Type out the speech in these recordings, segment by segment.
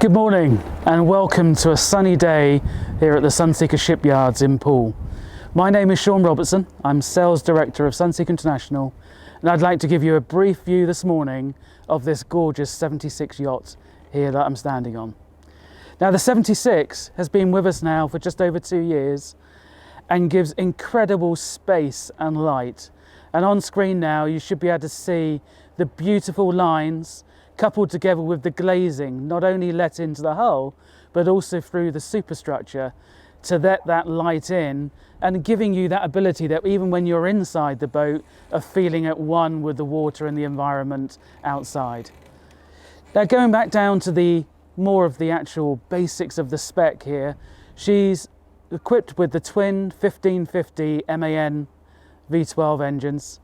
Good morning and welcome to a sunny day here at the Sunseeker shipyards in Poole. My name is Sean Robertson. I'm Sales Director of Sunseeker International, and I'd like to give you a brief view this morning of this gorgeous 76 yacht here that I'm standing on. Now the 76 has been with us now for just over 2 years and gives incredible space and light. And on screen now you should be able to see the beautiful lines coupled together with the glazing, not only let into the hull, but also through the superstructure to let that light in and giving you that ability that even when you're inside the boat of feeling at one with the water and the environment outside. Now going back down to the more of the actual basics of the spec here, she's equipped with the twin 1550 MAN V12 engines.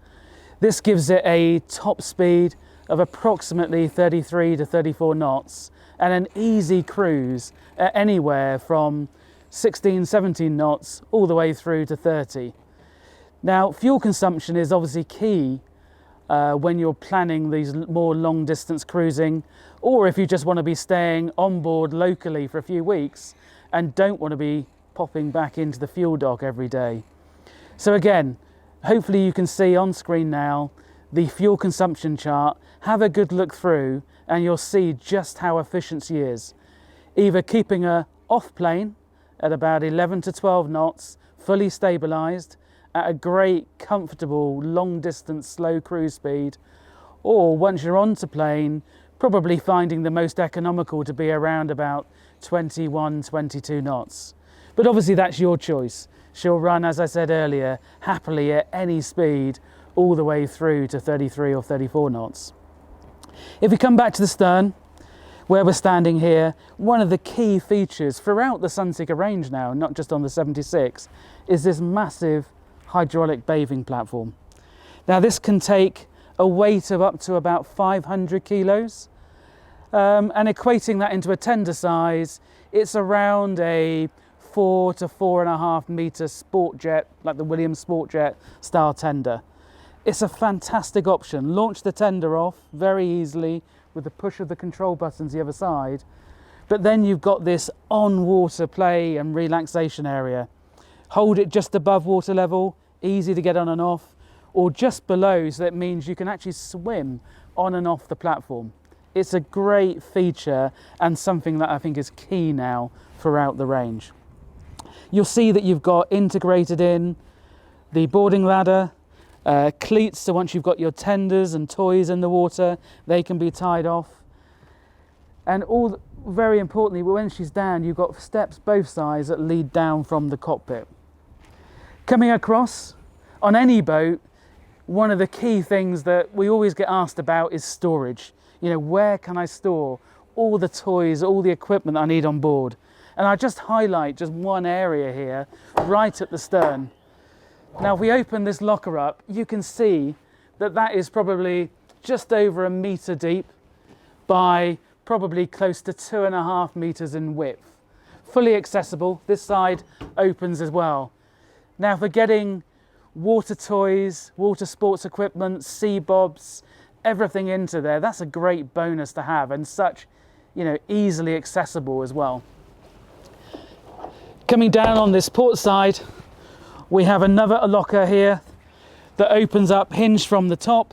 This gives it a top speed of approximately 33 to 34 knots and an easy cruise at anywhere from 16, 17 knots all the way through to 30. Now fuel consumption is obviously key when you're planning these more long distance cruising, or if you just want to be staying on board locally for a few weeks and don't want to be popping back into the fuel dock every day. So again, hopefully you can see on screen now the fuel consumption chart. Have a good look through and you'll see just how efficient she is. Either keeping her off plane at about 11 to 12 knots, fully stabilized at a great, comfortable, long distance, slow cruise speed, or once you're onto plane, probably finding the most economical to be around about 21, 22 knots. But obviously that's your choice. She'll run, as I said earlier, happily at any speed all the way through to 33 or 34 knots. If we come back to the stern, where we're standing here, one of the key features throughout the Sunseeker range now, not just on the 76, is this massive hydraulic bathing platform. Now this can take a weight of up to about 500 kilos, and equating that into a tender size, it's around a 4 to 4.5 meter sport jet, like the Williams sport jet style tender. It's a fantastic option. Launch the tender off very easily with the push of the control buttons the other side, but then you've got this on water play and relaxation area. Hold it just above water level, easy to get on and off, or just below, so that means you can actually swim on and off the platform. It's a great feature and something that I think is key now throughout the range. You'll see that you've got integrated in the boarding ladder, cleats, so once you've got your tenders and toys in the water, they can be tied off. And very importantly, when she's down, you've got steps both sides that lead down from the cockpit. Coming across, on any boat, one of the key things that we always get asked about is storage. You know, where can I store all the toys, all the equipment I need on board? And I just highlight just one area here, right at the stern. Now if we open this locker up, you can see that that is probably just over 1 meter deep by probably close to 2.5 meters in width. Fully accessible. This side opens as well. Now for getting water toys, water sports equipment, sea bobs, everything into there, that's a great bonus to have, and such, you know, easily accessible as well. Coming down on this port side, we have another locker here that opens up, hinged from the top,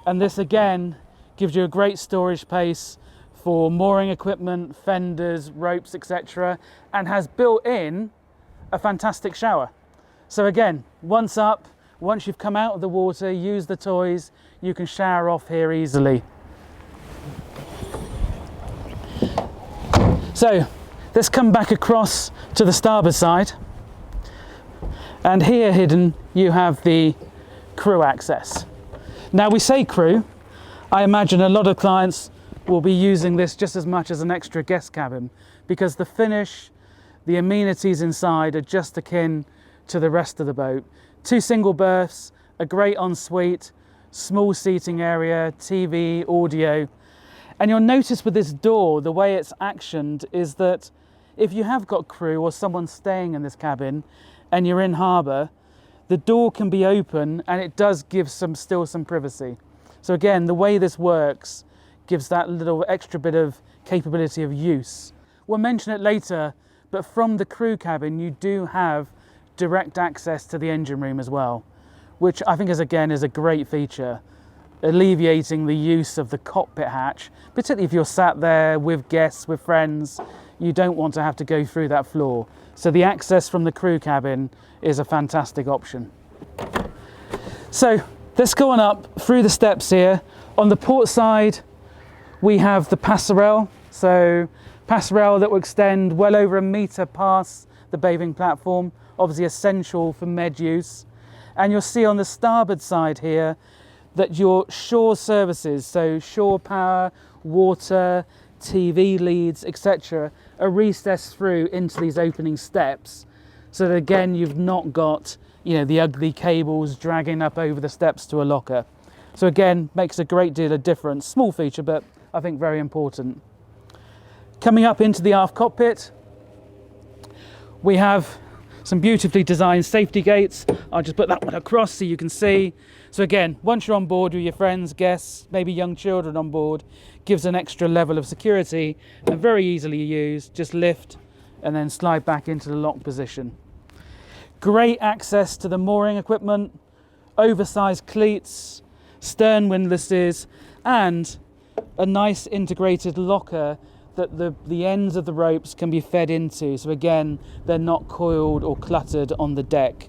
and this again gives you a great storage space for mooring equipment, fenders, ropes, etc., and has built in a fantastic shower. So again, once you've come out of the water, use the toys, you can shower off here easily. So let's come back across to the starboard side. And here hidden, you have the crew access. Now we say crew, I imagine a lot of clients will be using this just as much as an extra guest cabin, because the finish, the amenities inside are just akin to the rest of the boat. 2 single berths, a great ensuite, small seating area, TV, audio. And you'll notice with this door, the way it's actioned is that if you have got crew or someone staying in this cabin and you're in harbour, the door can be open and it does give still some privacy. So again, the way this works gives that little extra bit of capability of use. We'll mention it later, but from the crew cabin you do have direct access to the engine room as well, which I think is a great feature, alleviating the use of the cockpit hatch, particularly if you're sat there with guests, with friends. You don't want to have to go through that floor. So the access from the crew cabin is a fantastic option. So let's go on up through the steps here. On the port side, we have the Passerelle. So Passerelle that will extend well over a metre past the bathing platform, obviously essential for med use. And you'll see on the starboard side here that your shore services, so shore power, water, TV leads, etc., are recessed through into these opening steps, so that again you've not got, you know, the ugly cables dragging up over the steps to a locker. So again, makes a great deal of difference. Small feature, but I think very important. Coming up into the aft cockpit, we have some beautifully designed safety gates. I'll just put that one across so you can see. So again, once you're on board with your friends, guests, maybe young children on board, gives an extra level of security and very easily used. Just lift and then slide back into the lock position. Great access to the mooring equipment, oversized cleats, stern windlasses, and a nice integrated locker that the ends of the ropes can be fed into. So again, they're not coiled or cluttered on the deck.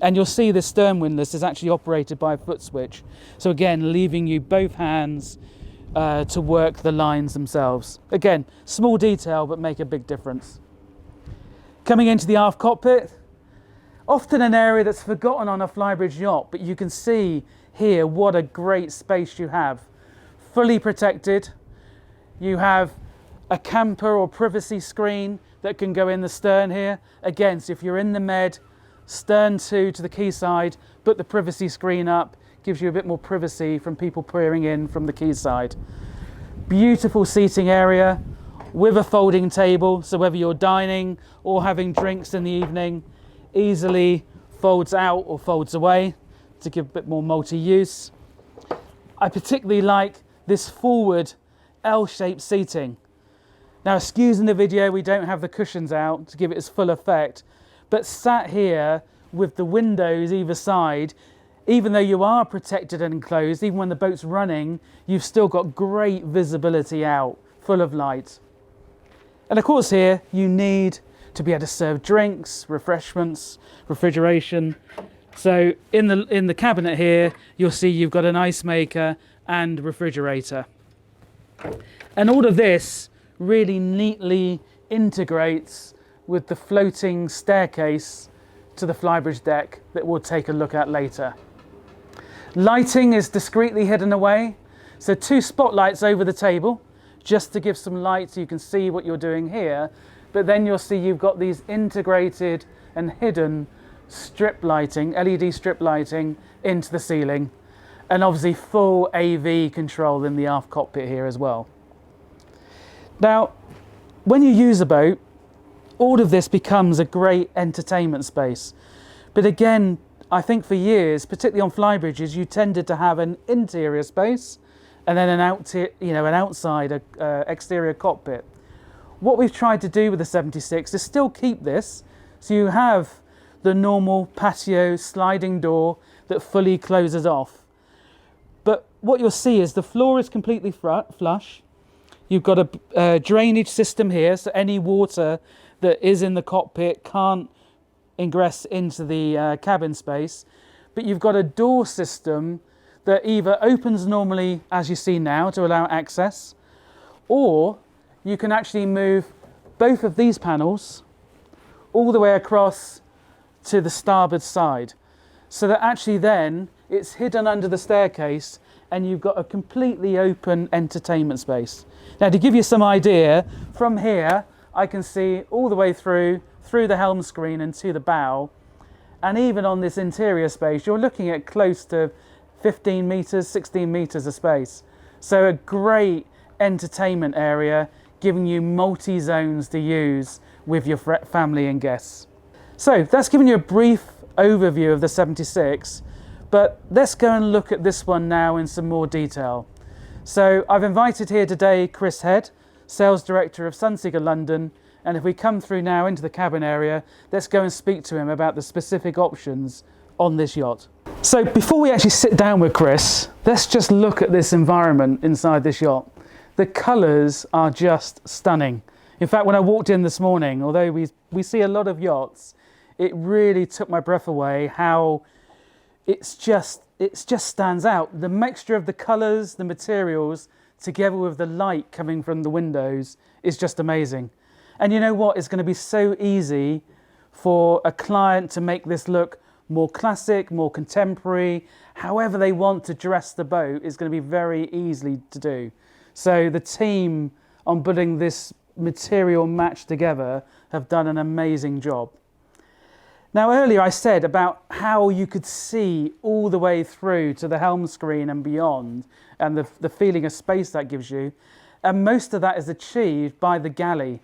And you'll see this stern windlass is actually operated by a foot switch. So again, leaving you both hands to work the lines themselves. Again, small detail, but make a big difference. Coming into the aft cockpit, often an area that's forgotten on a Flybridge yacht, but you can see here what a great space you have. Fully protected. You have a camper or privacy screen that can go in the stern here. Again, so if you're in the med, stern to the quayside, put the privacy screen up, gives you a bit more privacy from people peering in from the quayside. Beautiful seating area with a folding table, so whether you're dining or having drinks in the evening, easily folds out or folds away to give a bit more multi-use. I particularly like this forward L-shaped seating. Now, excuse in the video, we don't have the cushions out to give it its full effect, but sat here with the windows either side, even though you are protected and enclosed, even when the boat's running, you've still got great visibility out, full of light. And of course here, you need to be able to serve drinks, refreshments, refrigeration. So in the cabinet here, you'll see you've got an ice maker and refrigerator. And all of this really neatly integrates with the floating staircase to the Flybridge deck that we'll take a look at later. Lighting is discreetly hidden away, so 2 spotlights over the table just to give some light so you can see what you're doing here, but then you'll see you've got these integrated and hidden strip lighting, LED strip lighting into the ceiling, and obviously full AV control in the aft cockpit here as well. Now, when you use a boat, all of this becomes a great entertainment space. But again, I think for years, particularly on Flybridges, you tended to have an interior space and then an outside exterior cockpit. What we've tried to do with the 76 is still keep this, so you have the normal patio sliding door that fully closes off. But what you'll see is the floor is completely flush. You've got a drainage system here, so any water that is in the cockpit can't ingress into the cabin space. But you've got a door system that either opens normally, as you see now, to allow access, or you can actually move both of these panels all the way across to the starboard side, so that actually then it's hidden under the staircase and you've got a completely open entertainment space. Now, to give you some idea, from here I can see all the way through the helm screen and to the bow, and even on this interior space you're looking at close to 15 metres, 16 metres of space. So a great entertainment area, giving you multi-zones to use with your family and guests. So that's given you a brief overview of the 76, but let's go and look at this one now in some more detail. So I've invited here today Chris Head, Sales Director of Sunseeker London, and if we come through now into the cabin area, let's go and speak to him about the specific options on this yacht. So before we actually sit down with Chris, let's just look at this environment inside this yacht. The colours are just stunning. In fact, when I walked in this morning, although we see a lot of yachts, it really took my breath away how it just stands out. The mixture of the colours, the materials, together with the light coming from the windows is just amazing. And you know what? It's going to be so easy for a client to make this look more classic, more contemporary. However they want to dress the boat is going to be very easy to do. So the team on putting this material match together have done an amazing job. Now earlier I said about how you could see all the way through to the helm screen and beyond, and the feeling of space that gives you, and most of that is achieved by the galley.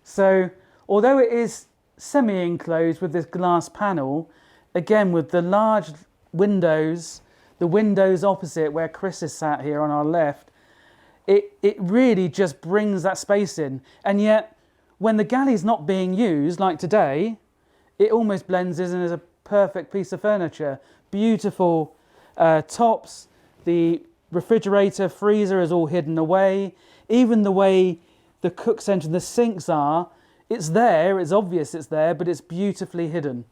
So although it is semi-enclosed with this glass panel, again with the large windows, the windows opposite where Chris is sat here on our left, it really just brings that space in. And yet when the galley's not being used, like today, it almost blends in as a perfect piece of furniture. Beautiful tops, the refrigerator, freezer is all hidden away. Even the way the cook centre and the sinks are, it's there, it's obvious it's there, but it's beautifully hidden.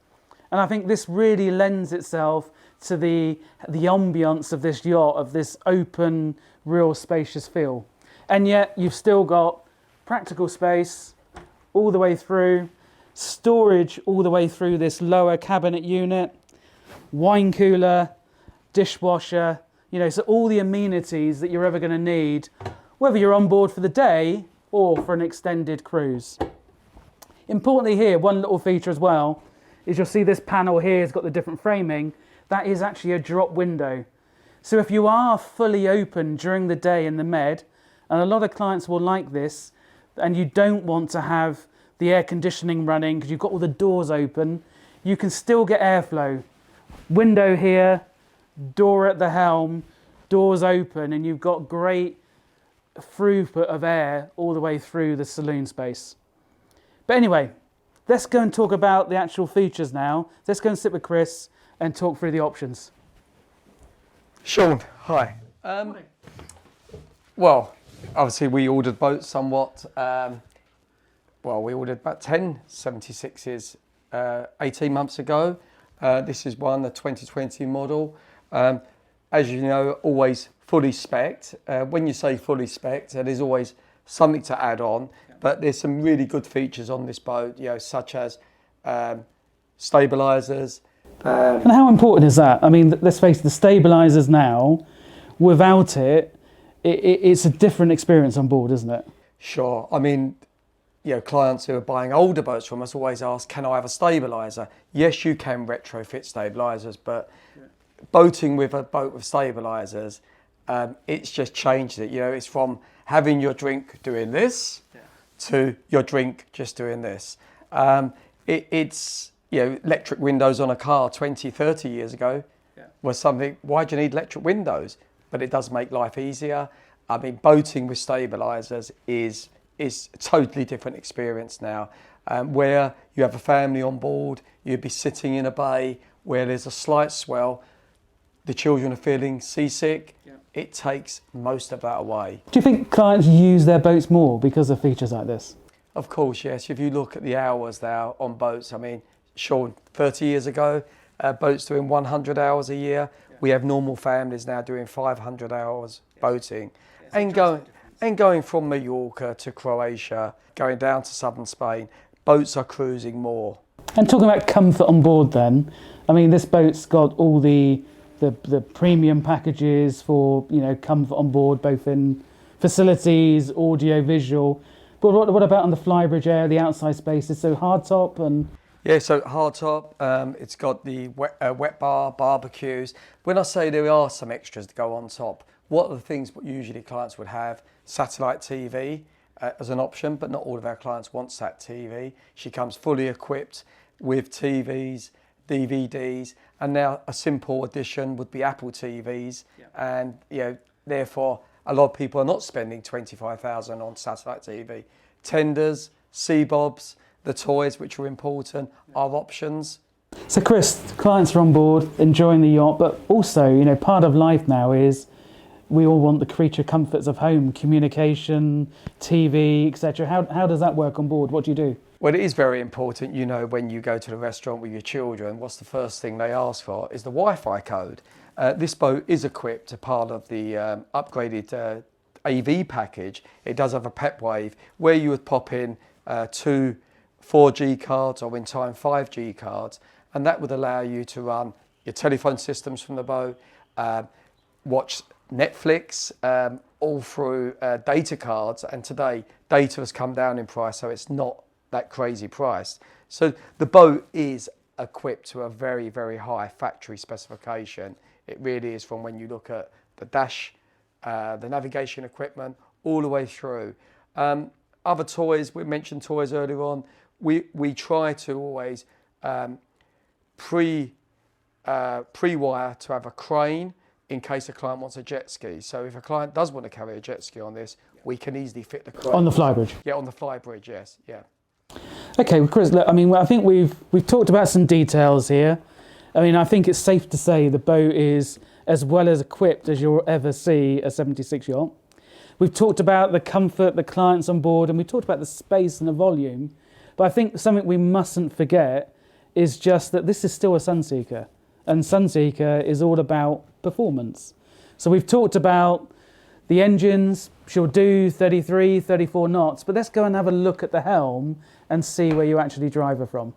And I think this really lends itself to the ambience of this yacht, of this open, real spacious feel. And yet you've still got practical space all the way through, storage all the way through this lower cabinet unit, wine cooler, dishwasher, you know, so all the amenities that you're ever going to need, whether you're on board for the day or for an extended cruise. Importantly here, one little feature as well, is you'll see this panel here has got the different framing. That is actually a drop window. So if you are fully open during the day in the med, and a lot of clients will like this, and you don't want to have the air conditioning running because you've got all the doors open, you can still get airflow. Window here, door at the helm, doors open, and you've got great throughput of air all the way through the saloon space. But anyway, let's go and talk about the actual features now. Let's go and sit with Chris and talk through the options. Sean, hi. Well, obviously we ordered boats somewhat. We ordered about 10 76s 18 months ago. This is one, the 2020 model. As you know, always fully spec'd. When you say fully spec'd, there's always something to add on, but there's some really good features on this boat, you know, such as stabilisers. And how important is that? I mean, let's face it, the stabilisers now, without it's a different experience on board, isn't it? Sure. I mean, you know, clients who are buying older boats from us always ask, can I have a stabiliser? Yes, you can retrofit stabilisers, but boating with a boat with stabilisers, it's just changed it. You know, it's from having your drink doing this to your drink just doing this. It's, you know, electric windows on a car 20, 30 years ago was something, why do you need electric windows? But it does make life easier. I mean, boating with stabilisers is a totally different experience now. Where you have a family on board, you'd be sitting in a bay where there's a slight swell, the children are feeling seasick, it takes most of that away. Do you think clients use their boats more because of features like this? Of course, yes. If you look at the hours now on boats, I mean, Sean, 30 years ago, boats doing 100 hours a year. We have normal families now doing 500 hours boating. And going from Mallorca to Croatia, going down to southern Spain, boats are cruising more. And talking about comfort on board then, I mean, this boat's got all the premium packages for, you know, comfort on board, both in facilities, audio, visual. But what about on the Flybridge area, the outside spaces? So hardtop and... Yeah, so hardtop, it's got the wet bar, barbecues. When I say there are some extras to go on top, what are the things that usually clients would have? Satellite TV as an option, but not all of our clients want sat TV. She comes fully equipped with TVs, DVDs, and now a simple addition would be Apple TVs, and, you know, therefore a lot of people are not spending 25,000 on satellite TV. Tenders, C-bobs, the toys, which are important, are options. So Chris, clients are on board, enjoying the yacht, but also, you know, part of life now is we all want the creature comforts of home, communication, TV, etc. How does that work on board? What do you do? Well, it is very important, you know, when you go to the restaurant with your children, what's the first thing they ask for is the Wi-Fi code. This boat is equipped, a part of the upgraded AV package. It does have a PepWave where you would pop in 2 4G cards or in time 5G cards, and that would allow you to run your telephone systems from the boat, watch Netflix, all through data cards. And today data has come down in price, so it's not that crazy price. So the boat is equipped to a very, very high factory specification. It really is, from when you look at the dash, the navigation equipment, all the way through. Other toys, we mentioned toys earlier on. We try to always pre-wire to have a crane in case a client wants a jet ski. So if a client does want to carry a jet ski on this, we can easily fit the crane. On the Flybridge? Yeah, on the Flybridge, yes, yeah. Okay, well, Chris, look, I mean, I think we've talked about some details here. I mean, I think it's safe to say the boat is as well as equipped as you'll ever see a 76 yacht. We've talked about the comfort, the clients on board, and we talked about the space and the volume. But I think something we mustn't forget is just that this is still a Sunseeker, and Sunseeker is all about performance. So we've talked about the engines, she'll do 33, 34 knots, but let's go and have a look at the Helm and see where you actually drive her from.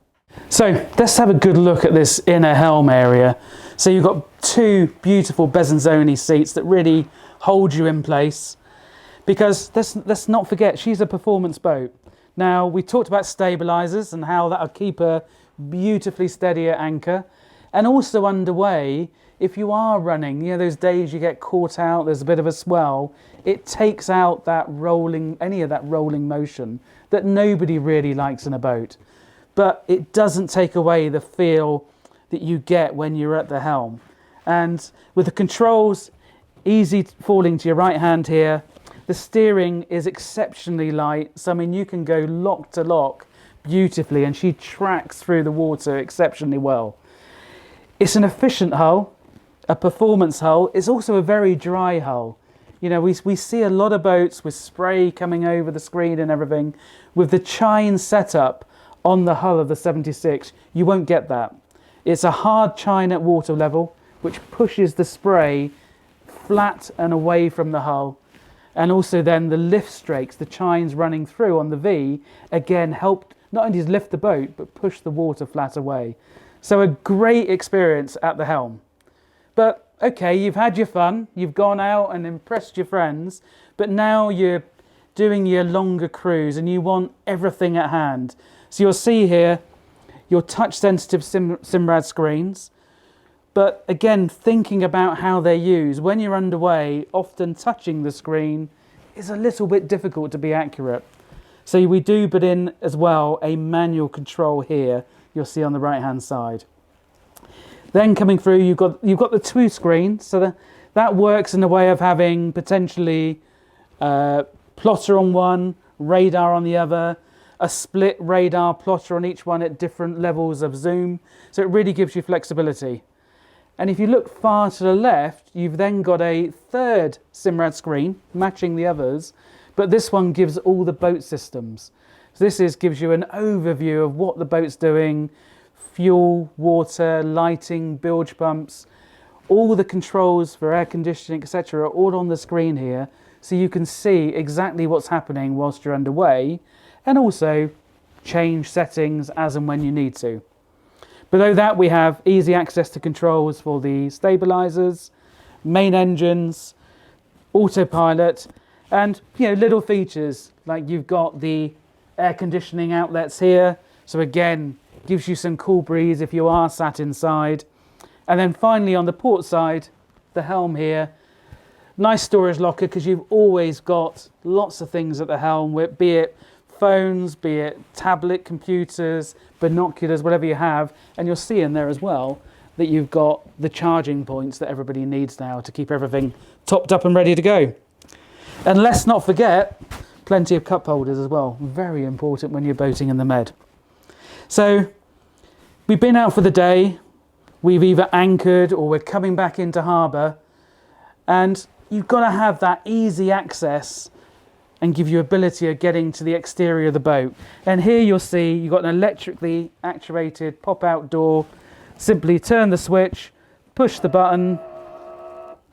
So let's have a good look at this inner Helm area. So you've got 2 beautiful Bezanzoni seats that really hold you in place, because let's not forget, she's a performance boat. Now, we talked about stabilisers and how that'll keep her beautifully steady at anchor, and also underway, if you are running, you know, those days you get caught out, there's a bit of a swell, it takes out that rolling, any of that rolling motion that nobody really likes in a boat. But it doesn't take away the feel that you get when you're at the helm. And with the controls easy falling to your right hand here, the steering is exceptionally light. So I mean, you can go lock to lock beautifully, and she tracks through the water exceptionally well. It's an efficient hull, a performance hull. It's also a very dry hull. You know, we see a lot of boats with spray coming over the screen and everything. With the chine setup on the hull of the 76, you won't get that. It's a hard chine at water level, which pushes the spray flat and away from the hull. And also then the lift strakes, the chines running through on the V, again help not only to lift the boat, but push the water flat away. So a great experience at the helm. But okay, you've had your fun, you've gone out and impressed your friends, but now you're doing your longer cruise and you want everything at hand. So you'll see here your touch-sensitive Simrad screens, but again, thinking about how they're used. When you're underway, often touching the screen is a little bit difficult to be accurate. So we do put in as well a manual control here, you'll see on the right-hand side. Then coming through, you've got the 2 screens, so that works in a way of having potentially plotter on one, radar on the other, a split radar plotter on each one at different levels of zoom. So it really gives you flexibility. And if you look far to the left, you've then got a 3rd Simrad screen matching the others, but this one gives all the boat systems. So this gives you an overview of what the boat's doing, fuel, water, lighting, bilge pumps, all the controls for air conditioning, etc. are all on the screen here, so you can see exactly what's happening whilst you're underway, and also change settings as and when you need to. Below that, we have easy access to controls for the stabilizers, main engines, autopilot, and little features like you've got the air conditioning outlets here. So again, gives you some cool breeze if you are sat inside. And then finally on the port side, the helm here, nice storage locker, because you've always got lots of things at the helm, be it phones, be it tablet computers, binoculars, whatever you have. And you'll see in there as well that you've got the charging points that everybody needs now to keep everything topped up and ready to go. And let's not forget, plenty of cup holders as well. Very important when you're boating in the Med. So we've been out for the day. We've either anchored or we're coming back into harbour. And you've got to have that easy access and give you ability of getting to the exterior of the boat. And here you'll see you've got an electrically actuated pop-out door. Simply turn the switch, push the button,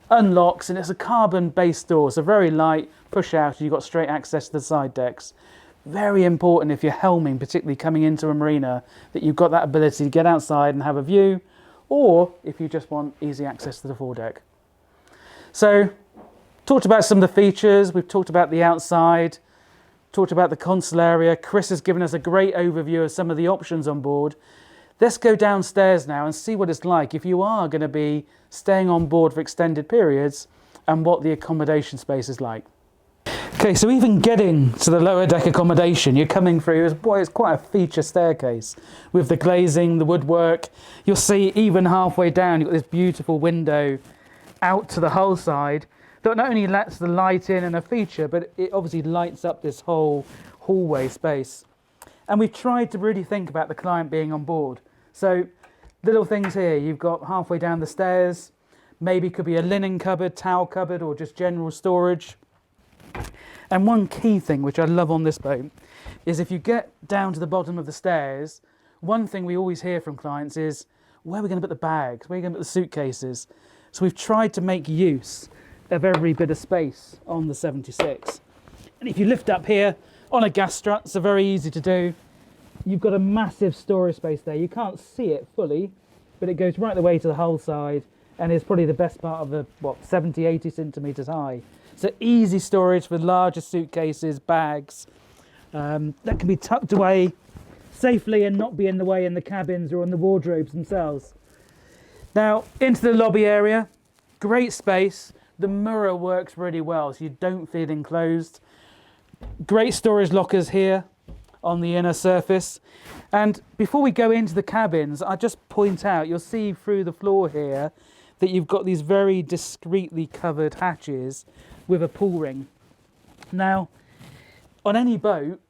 unlocks, and it's a carbon-based door, so very light, push out, and you've got straight access to the side decks. Very important if you're helming, particularly coming into a marina, that you've got that ability to get outside and have a view, or if you just want easy access to the foredeck. So, talked about some of the features, we've talked about the outside, talked about the console area. Chris has given us a great overview of some of the options on board. Let's go downstairs now and see what it's like if you are going to be staying on board for extended periods and what the accommodation space is like. Okay, so even getting to the lower deck accommodation, you're coming through, boy, it's quite a feature staircase with the glazing, the woodwork. You'll see even halfway down, you've got this beautiful window out to the hull side that not only lets the light in and a feature, but it obviously lights up this whole hallway space. And we've tried to really think about the client being on board. So little things here, you've got halfway down the stairs, maybe could be a linen cupboard, towel cupboard, or just general storage. And one key thing, which I love on this boat, is if you get down to the bottom of the stairs, one thing we always hear from clients is, where are we going to put the bags? Where are we going to put the suitcases? So we've tried to make use of every bit of space on the 76. And if you lift up here on a gas strut, so very easy to do. You've got a massive storage space there. You can't see it fully, but it goes right the way to the hull side and is probably the best part of the, 70, 80 centimetres high. So easy storage for larger suitcases, bags, that can be tucked away safely and not be in the way in the cabins or in the wardrobes themselves. Now, into the lobby area, great space. The mirror works really well, so you don't feel enclosed. Great storage lockers here on the inner surface. And before we go into the cabins, I just point out, you'll see through the floor here that you've got these very discreetly covered hatches with a pull ring. Now, on any boat,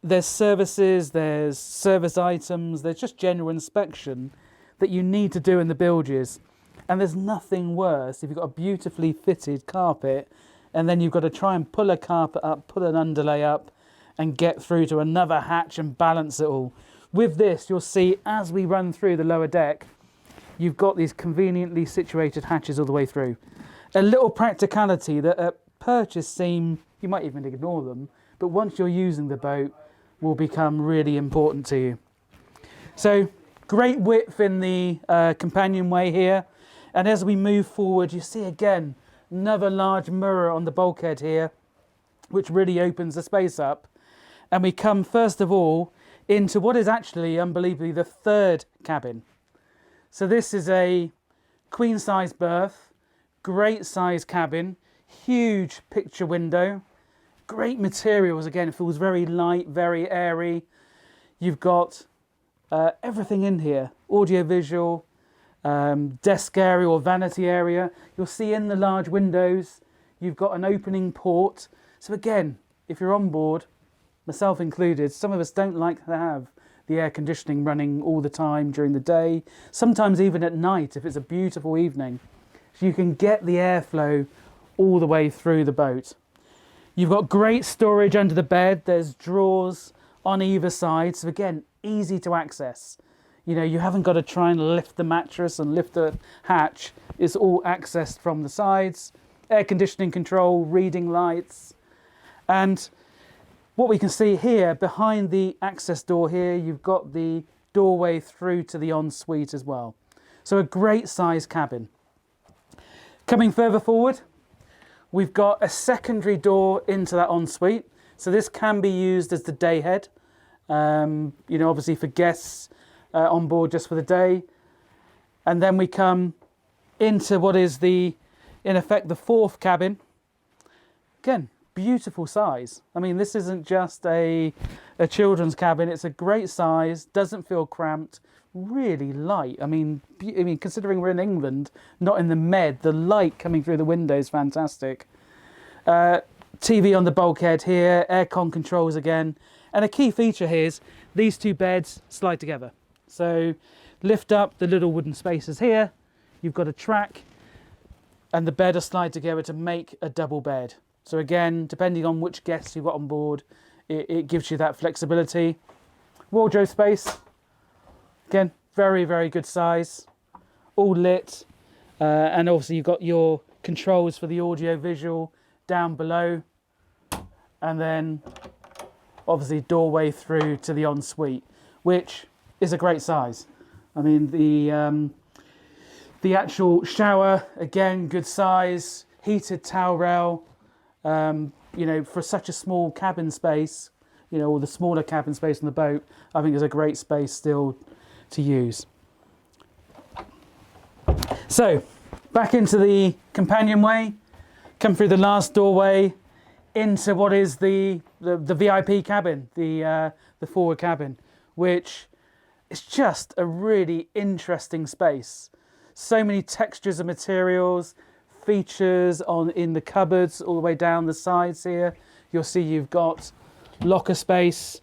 there's services, there's service items, there's just general inspection that you need to do in the bilges. And there's nothing worse if you've got a beautifully fitted carpet and then you've got to try and pull a carpet up, pull an underlay up and get through to another hatch and balance it all. With this, you'll see as we run through the lower deck, you've got these conveniently situated hatches all the way through. A little practicality that at purchase seem, you might even ignore them, but once you're using the boat will become really important to you. So great width in the companionway here. And as we move forward, you see again, another large mirror on the bulkhead here, which really opens the space up. And we come first of all into what is actually unbelievably the third cabin. So this is a queen size berth, great size cabin, huge picture window, great materials. Again, it feels very light, very airy. You've got everything in here, audio visual, desk area or vanity area. You'll see in the large windows, you've got an opening port. So again, if you're on board, myself included, some of us don't like to have the air conditioning running all the time during the day, sometimes even at night if it's a beautiful evening. So you can get the airflow all the way through the boat. You've got great storage under the bed. There's drawers on either side. So again, easy to access. You know, you haven't got to try and lift the mattress and lift the hatch. It's all accessed from the sides. Air conditioning control, reading lights. And what we can see here, behind the access door here, you've got the doorway through to the ensuite as well. So a great size cabin. Coming further forward, we've got a secondary door into that ensuite. So this can be used as the day head, you know, obviously for guests on board just for the day. And then we come into what is in effect, the fourth cabin. Again, beautiful size. I mean, this isn't just a children's cabin. It's a great size, doesn't feel cramped, really light. I mean, considering we're in England, not in the Med, the light coming through the window is fantastic. TV on the bulkhead here, aircon controls again. And a key feature here is these two beds slide together. So lift up the little wooden spaces here. You've got a track and the bed will slide together to make a double bed. So again, depending on which guests you've got on board, it gives you that flexibility. Wardrobe space, again, very, very good size, all lit. And obviously you've got your controls for the audio visual down below. And then obviously doorway through to the ensuite, which is a great size. I mean, the actual shower, again, good size, heated towel rail, you know, for such a small cabin space, you know, or the smaller cabin space on the boat, I think is a great space still to use. So, back into the companionway, come through the last doorway into what is the VIP cabin, the forward cabin, which is just a really interesting space. So many textures of materials, features in the cupboards all the way down the sides here. You'll see you've got locker space,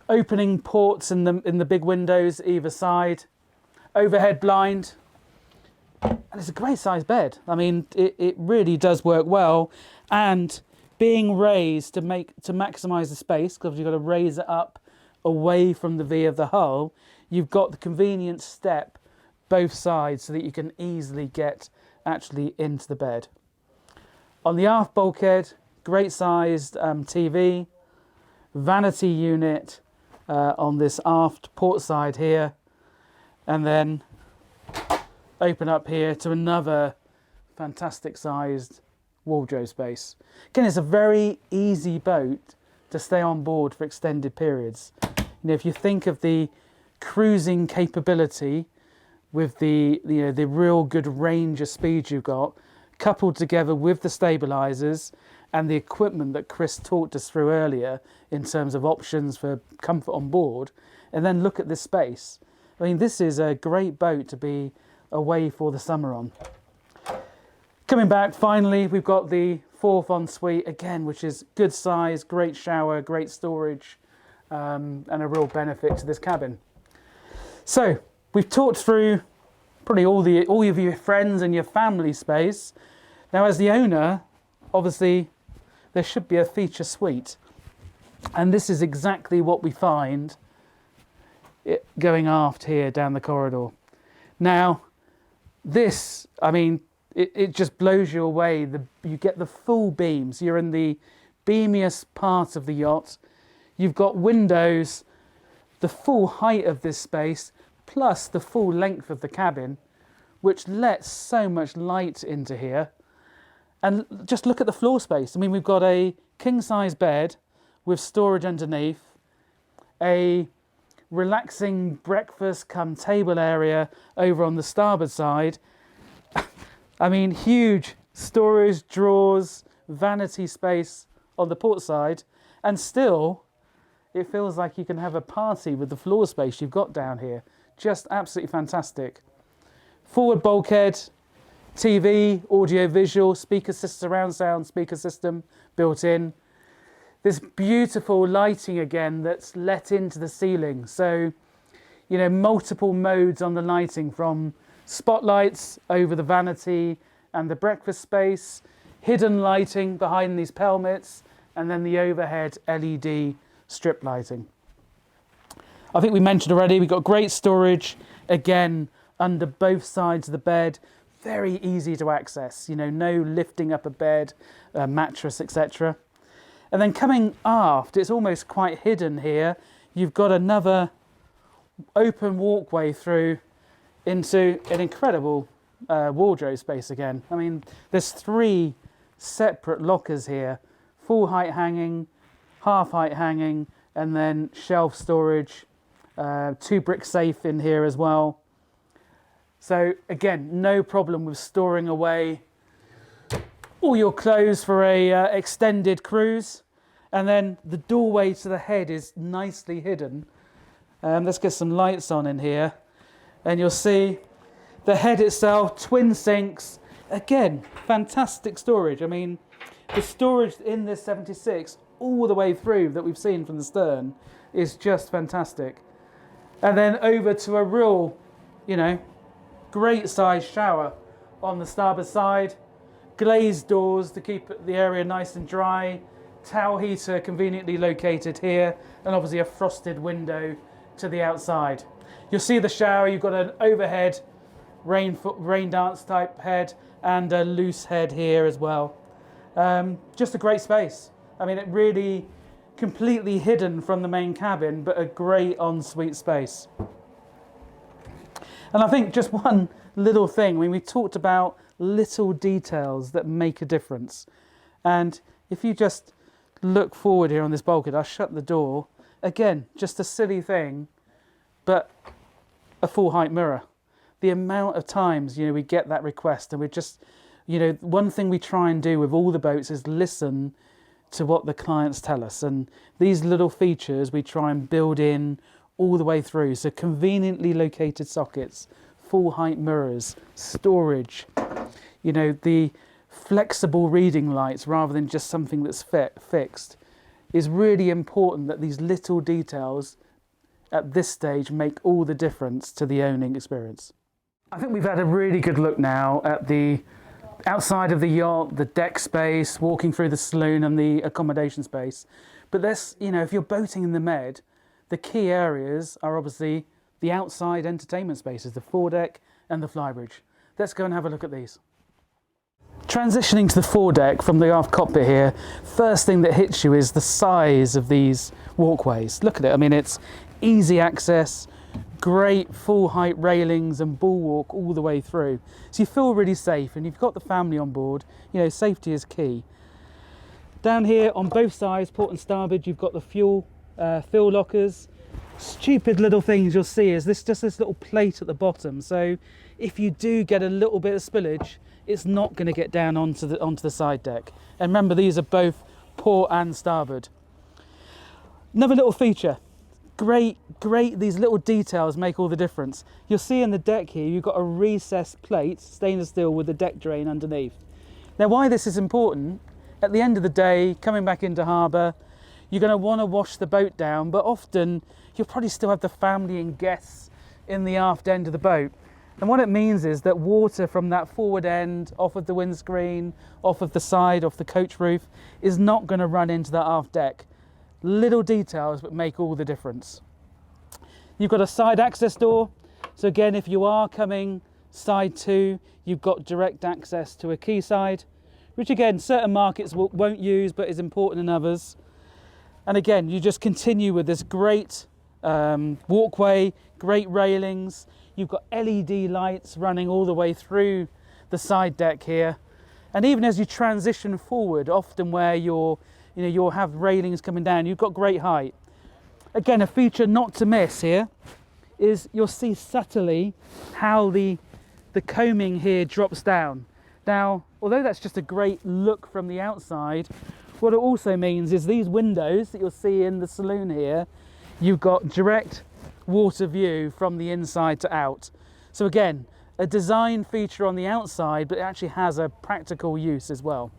opening ports in the big windows either side, overhead blind, and it's a great size bed. I mean, it really does work well, and being raised to maximise the space, because you've got to raise it up away from the V of the hull, you've got the convenient step both sides so that you can easily get actually into the bed. On the aft bulkhead, great sized TV, vanity unit on this aft port side here, and then open up here to another fantastic sized wardrobe space. Again, it's a very easy boat to stay on board for extended periods. You know, if you think of the cruising capability with the real good range of speed you've got, coupled together with the stabilizers and the equipment that Chris talked us through earlier in terms of options for comfort on board, and then look at this space. I mean, this is a great boat to be away for the summer on. Coming back, finally, we've got the fourth ensuite again, which is good size, great shower, great storage, and a real benefit to this cabin. So we've talked through probably all of your friends and your family space. Now, as the owner, obviously, there should be a feature suite, and this is exactly what we find going aft here down the corridor. Now, this, I mean, it just blows you away. You get the full beams. You're in the beamiest part of the yacht. You've got windows, the full height of this space, plus the full length of the cabin, which lets so much light into here. And just look at the floor space. I mean, we've got a king-size bed with storage underneath, a relaxing breakfast come table area over on the starboard side. I mean, huge storage, drawers, vanity space on the port side, and still it feels like you can have a party with the floor space you've got down here. Just absolutely fantastic. Forward bulkhead, TV, audio visual, speaker system, surround sound speaker system built in. This beautiful lighting again that's let into the ceiling. So, you know, multiple modes on the lighting, from spotlights over the vanity and the breakfast space, hidden lighting behind these pelmets, and then the overhead LED strip lighting. I think we mentioned already, we've got great storage, again, under both sides of the bed. Very easy to access, you know, no lifting up a bed, a mattress, etc. And then coming aft, it's almost quite hidden here. You've got another open walkway through into an incredible wardrobe space again. I mean, there's 3 separate lockers here, full height hanging, half height hanging, and then shelf storage, 2 brick safe in here as well. So again, no problem with storing away all your clothes for a extended cruise. And then the doorway to the head is nicely hidden. Let's get some lights on in here, and you'll see the head itself, twin sinks. Again, fantastic storage. I mean, The storage in this 76 all the way through that we've seen from the stern is just fantastic. And then over to a real, you know, great size shower on the starboard side, glazed doors to keep the area nice and dry, towel heater conveniently located here, and obviously a frosted window to the outside. You'll see the shower, you've got an overhead rain dance type head and a loose head here as well. Just a great space. I mean, it really completely hidden from the main cabin, but a great ensuite space. And I think just one little thing, I mean, we talked about little details that make a difference. And if you just look forward here on this bulkhead, I'll shut the door. Again, just a silly thing, but a full height mirror. The amount of times, you know, we get that request, and we're just, you know, one thing we try and do with all the boats is listen to what the clients tell us. And these little features we try and build in all the way through. So conveniently located sockets, full height mirrors, storage, you know, the flexible reading lights rather than just something that's fixed is really important, that these little details at this stage make all the difference to the owning experience. I think we've had a really good look now at the outside of the yacht, the deck space, walking through the saloon and the accommodation space. But this, you know, if you're boating in the Med, the key areas are obviously the outside entertainment spaces, the foredeck and the flybridge. Let's go and have a look at these. Transitioning to the foredeck from the aft cockpit here, first thing that hits you is the size of these walkways. Look at it, I mean, it's easy access, great full height railings and bulwark all the way through. So you feel really safe, and you've got the family on board, you know, safety is key. Down here on both sides, port and starboard, you've got the fuel fill lockers. Stupid little things you'll see is this little plate at the bottom. So if you do get a little bit of spillage, it's not going to get down onto the side deck. And remember, these are both port and starboard. Another little feature. Great, these little details make all the difference. You'll see in the deck here, you've got a recessed plate, stainless steel with the deck drain underneath. Now, why this is important, at the end of the day, coming back into harbour, you're going to want to wash the boat down, but often you'll probably still have the family and guests in the aft end of the boat. And what it means is that water from that forward end, off of the windscreen, off of the side, off the coach roof, is not going to run into that aft deck. Little details but make all the difference. You've got a side access door. So again, if you are coming side two, you've got direct access to a quayside, which again, certain markets won't use but is important in others. And again, you just continue with this great walkway, great railings. You've got LED lights running all the way through the side deck here. And even as you transition forward, often where you'll have railings coming down, you've got great height. Again, a feature not to miss here is you'll see subtly how the coaming here drops down. Now, although that's just a great look from the outside, what it also means is these windows that you'll see in the saloon here, you've got direct water view from the inside to out. So again, a design feature on the outside, but it actually has a practical use as well.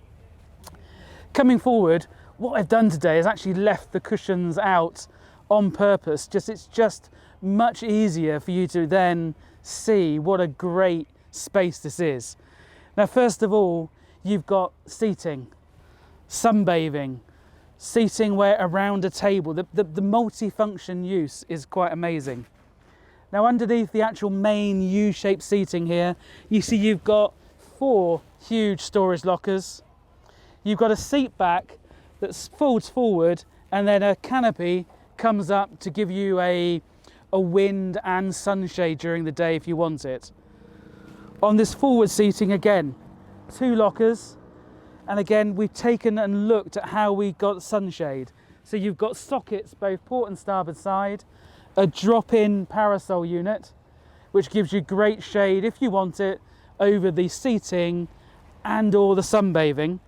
Coming forward, what I've done today is actually left the cushions out on purpose. It's just much easier for you to then see what a great space this is. Now, first of all, you've got seating, sunbathing, seating where around a table. The multi-function use is quite amazing. Now, underneath the actual main U-shaped seating here, you see you've got 4 huge storage lockers. You've got a seat back that folds forward, and then a canopy comes up to give you a wind and sunshade during the day if you want it. On this forward seating, again, 2 lockers, and again we've taken and looked at how we got sunshade. So you've got sockets both port and starboard side, a drop-in parasol unit which gives you great shade if you want it over the seating and or the sunbathing.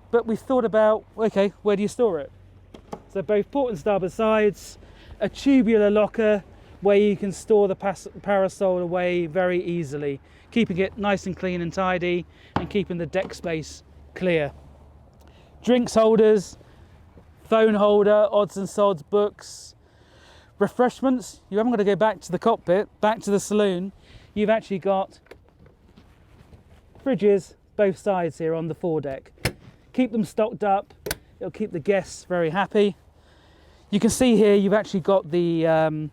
But we've thought about, okay, where do you store it? So both port and starboard sides, a tubular locker where you can store the parasol away very easily, keeping it nice and clean and tidy and keeping the deck space clear. drinks holders, phone holder, odds and sods, books, refreshments. You haven't got to go back to the cockpit, back to the saloon. You've actually got fridges both sides here on the foredeck. Keep them stocked up. It'll keep the guests very happy. You can see here you've actually got the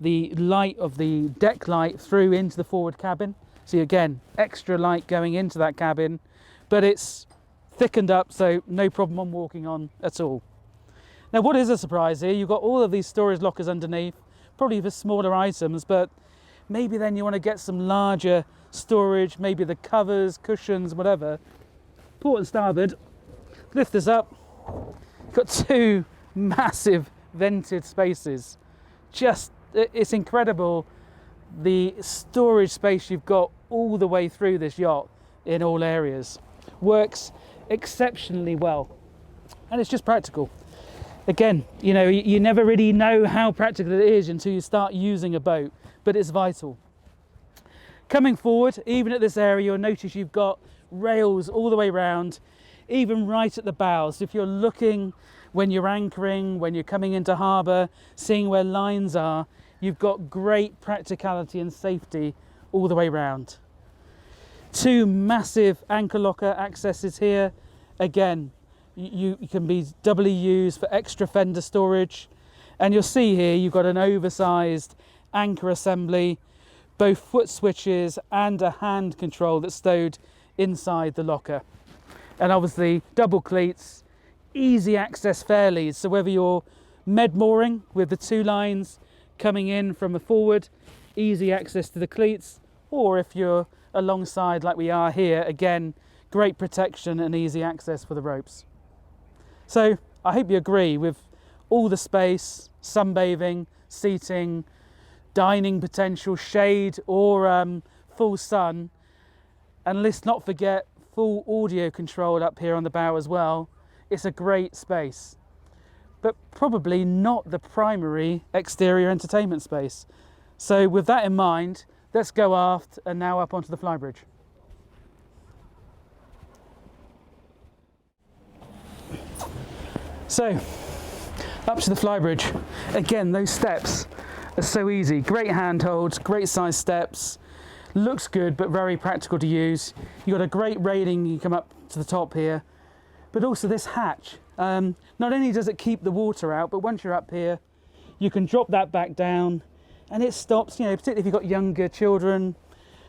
light of the deck light through into the forward cabin. So again, extra light going into that cabin, but it's thickened up, so no problem on walking on at all. Now, what is a surprise here, you've got all of these storage lockers underneath, probably for smaller items, but maybe then you want to get some larger storage, maybe the covers, cushions, whatever. Port and starboard, lift this up. You've got two massive vented spaces. It's incredible the storage space you've got all the way through this yacht in all areas. Works exceptionally well, and it's just practical. Again, you know, you never really know how practical it is until you start using a boat, but it's vital. Coming forward, even at this area, you'll notice you've got rails all the way around, even right at the bows. If you're looking when you're anchoring, when you're coming into harbour, seeing where lines are, you've got great practicality and safety all the way around. Two massive anchor locker accesses here. Again, you can be doubly used for extra fender storage. And you'll see here you've got an oversized anchor assembly, both foot switches and a hand control that's stowed inside the locker. And obviously double cleats, easy access fairleads. So whether you're med mooring with the two lines coming in from the forward, easy access to the cleats, or if you're alongside like we are here, again, great protection and easy access for the ropes. So I hope you agree with all the space, sunbathing, seating, dining potential, shade or full sun. And let's not forget full audio control up here on the bow as well. It's a great space, but probably not the primary exterior entertainment space. So with that in mind, let's go aft and now up onto the Flybridge. So, up to the Flybridge. Again, those steps are so easy. Great handholds, great size steps. Looks good, but very practical to use. You've got a great railing, you come up to the top here, but also this hatch. Not only does it keep the water out, but once you're up here, you can drop that back down and it stops, you know, particularly if you've got younger children,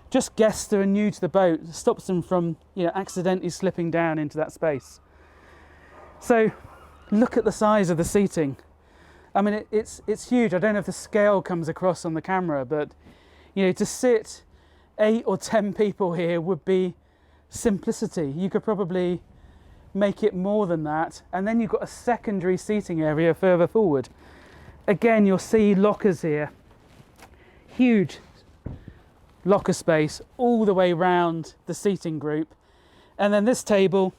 just guests that are new to the boat, it stops them from, you know, accidentally slipping down into that space. So, look at the size of the seating. I mean, it's huge. I don't know if the scale comes across on the camera, but you know, to sit 8 or 10 people here would be simplicity. You could probably make it more than that. And then you've got a secondary seating area further forward. Again, you'll see lockers here. Huge locker space all the way around the seating group. And then this table,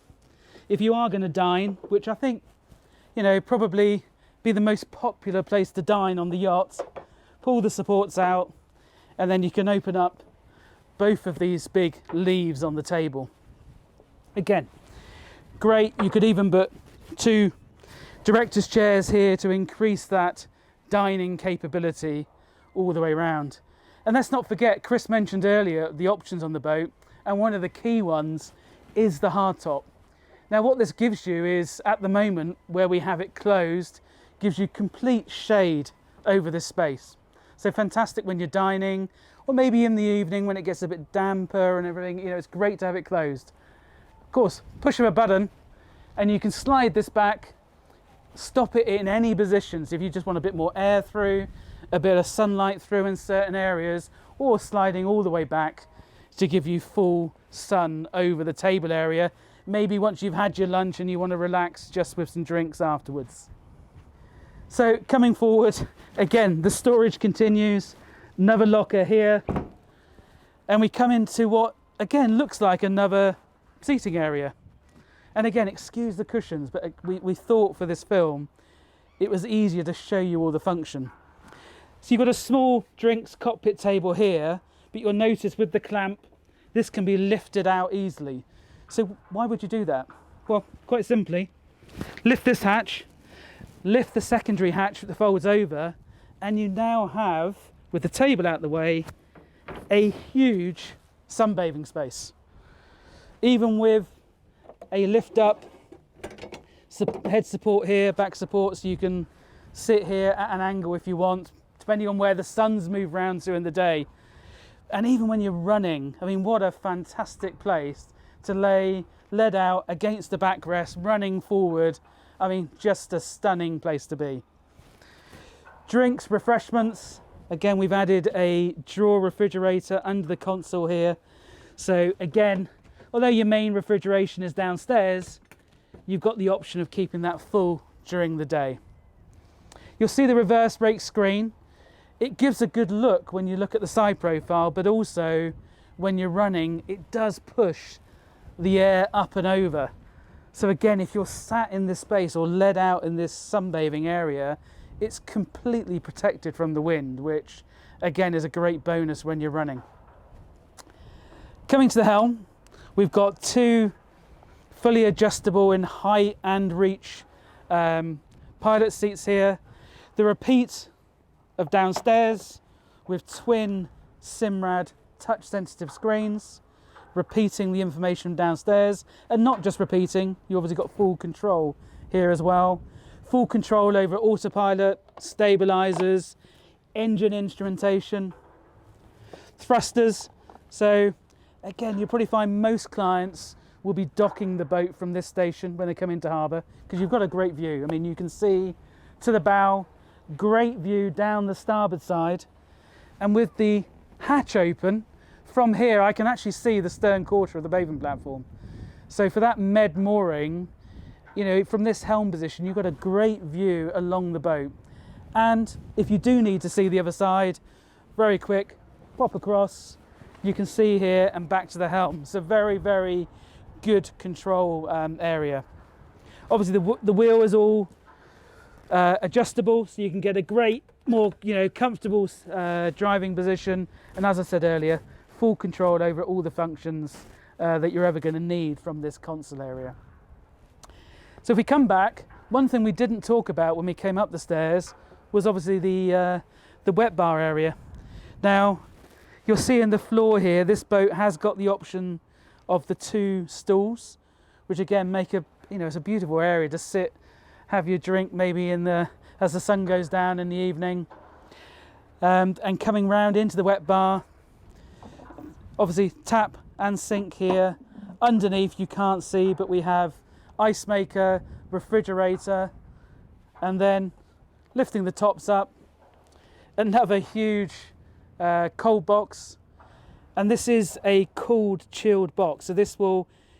if you are going to dine, which I think, you know, probably be the most popular place to dine on the yacht, pull the supports out, and then you can open up both of these big leaves on the table. Again, great. You could even put 2 director's chairs here to increase that dining capability all the way around. And let's not forget, Chris mentioned earlier the options on the boat, and one of the key ones is the hardtop. Now what this gives you is, at the moment where we have it closed, gives you complete shade over this space. So fantastic when you're dining, or maybe in the evening when it gets a bit damper and everything, you know, it's great to have it closed. Of course, push of a button and you can slide this back, stop it in any positions if you just want a bit more air through, a bit of sunlight through in certain areas, or sliding all the way back to give you full sun over the table area. Maybe once you've had your lunch and you want to relax just with some drinks afterwards. So coming forward, again, the storage continues, another locker here, and we come into what again looks like another seating area. And again, excuse the cushions, but we thought for this film it was easier to show you all the function. So you've got a small drinks cockpit table here, but you'll notice with the clamp, this can be lifted out easily. So why would you do that? well, quite simply, lift this hatch, lift the secondary hatch that folds over, and you now have, with the table out the way, a huge sunbathing space. Even with a lift up, head support here, back support, so you can sit here at an angle if you want, depending on where the sun's moved round to in the day. And even when you're running, I mean, what a fantastic place to lay lead out against the backrest, running forward. I mean, just a stunning place to be. Drinks, refreshments. Again, we've added a drawer refrigerator under the console here. So again, although your main refrigeration is downstairs, you've got the option of keeping that full during the day. You'll see the reverse brake screen. It gives a good look when you look at the side profile, but also when you're running, it does push the air up and over. So again, if you're sat in this space or led out in this sunbathing area, it's completely protected from the wind, which again is a great bonus when you're running. Coming to the helm, we've got two fully adjustable in height and reach pilot seats here. The repeat of downstairs with twin Simrad touch sensitive screens, repeating the information downstairs, and not just repeating, you obviously got full control here as well. Full control over autopilot, stabilizers, engine instrumentation, thrusters. So again, you'll probably find most clients will be docking the boat from this station when they come into harbour, because you've got a great view. I mean, you can see to the bow, great view down the starboard side, and with the hatch open, from here I can actually see the stern quarter of the bathing platform. So for that med mooring, you know, from this helm position, you've got a great view along the boat. And if you do need to see the other side, very quick, pop across, you can see here and back to the helm. It's a very, very good control area. Obviously the wheel is all adjustable, so you can get a great, more comfortable driving position. And as I said earlier, full control over all the functions that you're ever going to need from this console area. So if we come back, one thing we didn't talk about when we came up the stairs was obviously the wet bar area. Now you'll see in the floor here, this boat has got the option of the two stools, which again make a it's a beautiful area to sit, have your drink maybe as the sun goes down in the evening. And coming round into the wet bar, obviously tap and sink here. Underneath you can't see, but we have ice maker, refrigerator, and then lifting the tops up, another huge cold box. And this is a cooled, chilled box. So this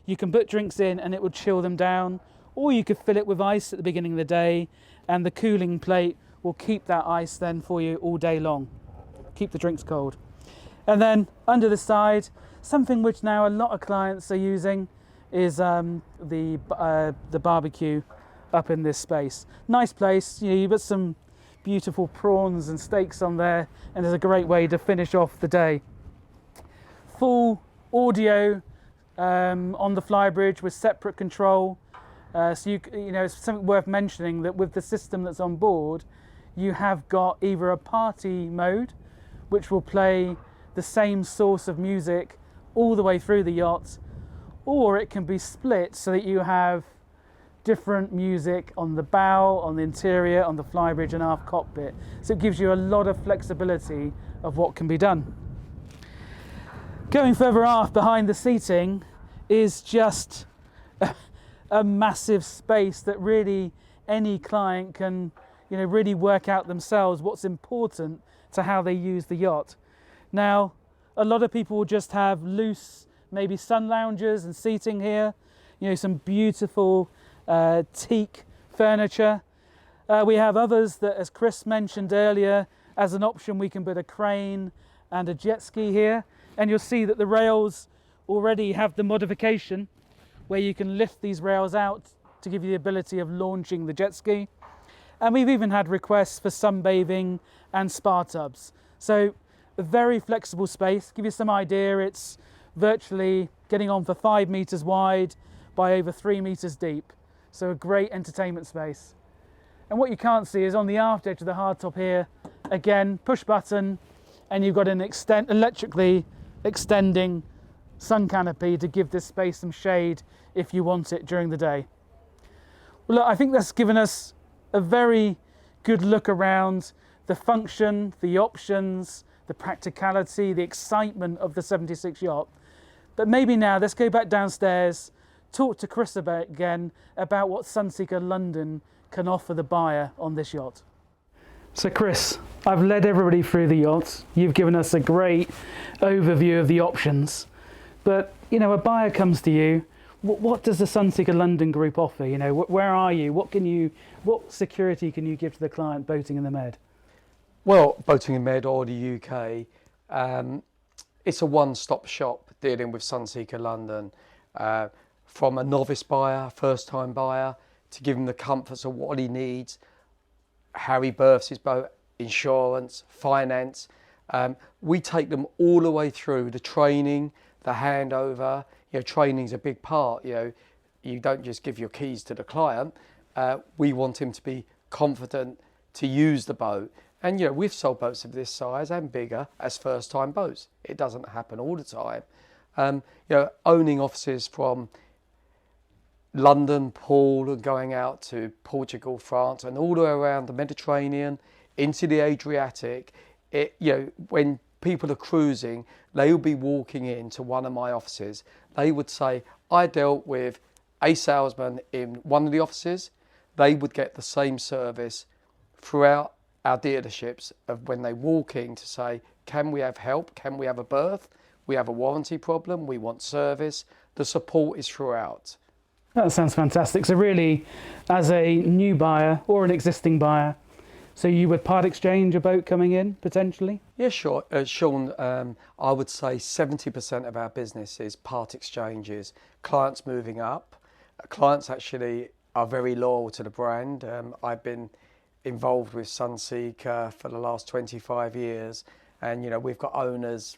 you can put drinks in and it will chill them down, or you could fill it with ice at the beginning of the day, and the cooling plate will keep that ice then for you all day long, keep the drinks cold. And then under the side, something which now a lot of clients are using is the barbecue up in this space. Nice place, you put some beautiful prawns and steaks on there, and it's a great way to finish off the day. Full audio on the Flybridge with separate control. So it's something worth mentioning that with the system that's on board, you have got either a party mode, which will play the same source of music all the way through the yacht, or it can be split so that you have different music on the bow, on the interior, on the Flybridge and aft cockpit. So it gives you a lot of flexibility of what can be done. Going further aft behind the seating is just a massive space that really any client can really work out themselves what's important to how they use the yacht. Now, a lot of people will just have loose, maybe sun loungers and seating here, some beautiful teak furniture. We have others that, as Chris mentioned earlier, as an option we can put a crane and a jet ski here, and you'll see that the rails already have the modification where you can lift these rails out to give you the ability of launching the jet ski. And we've even had requests for sunbathing and spa tubs. So a very flexible space. Give you some idea, it's virtually getting on for 5 meters wide by over 3 meters deep. So a great entertainment space. And what you can't see is on the aft edge of the hardtop here, again, push button, and you've got an electrically extending sun canopy to give this space some shade if you want it during the day. Well, look, I think that's given us a very good look around the function, the options, the practicality, the excitement of the 76 yacht. But maybe now let's go back downstairs, talk to Chris again about what Sunseeker London can offer the buyer on this yacht. So Chris, I've led everybody through the yacht. You've given us a great overview of the options. But, you know, a buyer comes to you. What does the Sunseeker London group offer? You know, where are you? What security can you give to the client boating in the Med? Well, boating in Med or the UK, it's a one-stop shop dealing with Sunseeker London. From a novice buyer, first-time buyer, to give him the comforts of what he needs, how he berths his boat, insurance, finance. We take them all the way through the training, the handover. You know, training's a big part. You know, you don't just give your keys to the client. We want him to be confident to use the boat. And, you know, we've sold boats of this size and bigger as first-time boats. It doesn't happen all the time. You know, owning offices from London, Poole, and going out to Portugal, France, and all the way around the Mediterranean, into the Adriatic. You know, when people are cruising, they will be walking into one of my offices. They would say, I dealt with a salesman in one of the offices. They would get the same service throughout our dealerships of when they walk in to say, can we have help? Can we have a berth? We have a warranty problem. We want service. The support is throughout. That sounds fantastic. So really, as a new buyer or an existing buyer, so you would part exchange a boat coming in, potentially? Yeah, sure. Sean, I would say 70% of our business is part exchanges, clients moving up. Clients actually are very loyal to the brand. I've been involved with Sunseeker for the last 25 years. And, you know, we've got owners,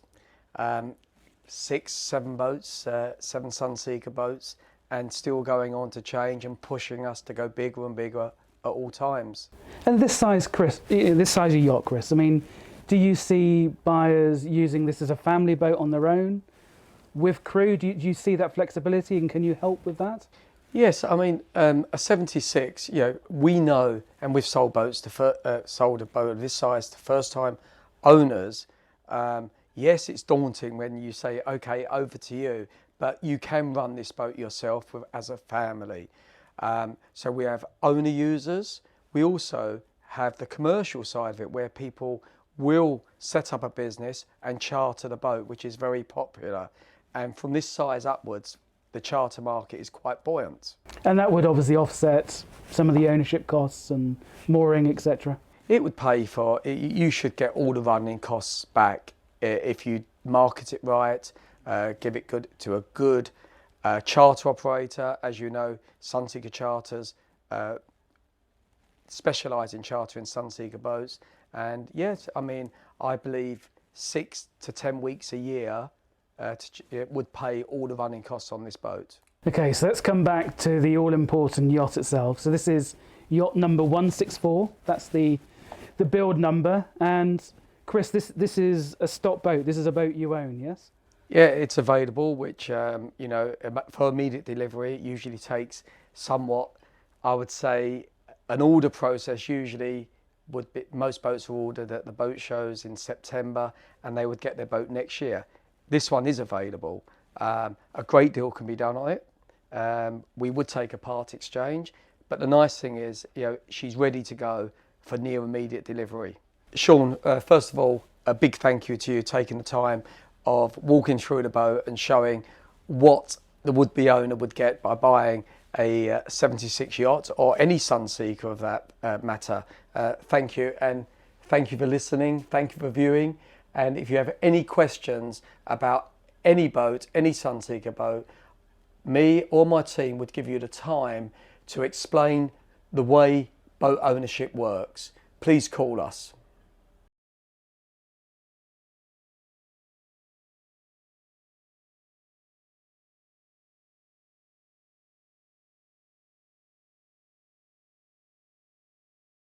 6, 7 boats, 7 Sunseeker boats, and still going on to change and pushing us to go bigger and bigger at all times. And this size, Chris, this size of yacht, Chris, I mean, do you see buyers using this as a family boat on their own with crew? Do you see that flexibility, and can you help with that? Yes, I mean, a 76, you know, we know, and we've sold boats to sold a boat of this size to first-time owners. Yes, it's daunting when you say, okay, over to you, but you can run this boat yourself as a family. So we have owner users. We also have the commercial side of it, where people will set up a business and charter the boat, which is very popular. And from this size upwards, the charter market is quite buoyant. And that would obviously offset some of the ownership costs and mooring, etc. It would pay for, you should get all the running costs back if you market it right, give it to a good charter operator. As you know, Sunseeker Charters specialise in chartering Sunseeker boats. And yes, I mean, I believe 6 to 10 weeks a year it would pay all the running costs on this boat. Okay, so let's come back to the all-important yacht itself. So this is yacht number 164. That's the build number. And Chris, this is a stock boat. This is a boat you own, yes? Yeah, it's available, which, you know, for immediate delivery, it usually takes somewhat, I would say, an order process usually would be, most boats are ordered at the boat shows in September, and they would get their boat next year. This one is available. A great deal can be done on it. We would take a part exchange, but the nice thing is, you know, she's ready to go for near immediate delivery. Sean, first of all, a big thank you to you taking the time of walking through the boat and showing what the would-be owner would get by buying a 76 yacht, or any Sunseeker of that matter. Thank you, and thank you for listening, thank you for viewing, and if you have any questions about any boat, any Sunseeker boat, me or my team would give you the time to explain the way boat ownership works. Please call us.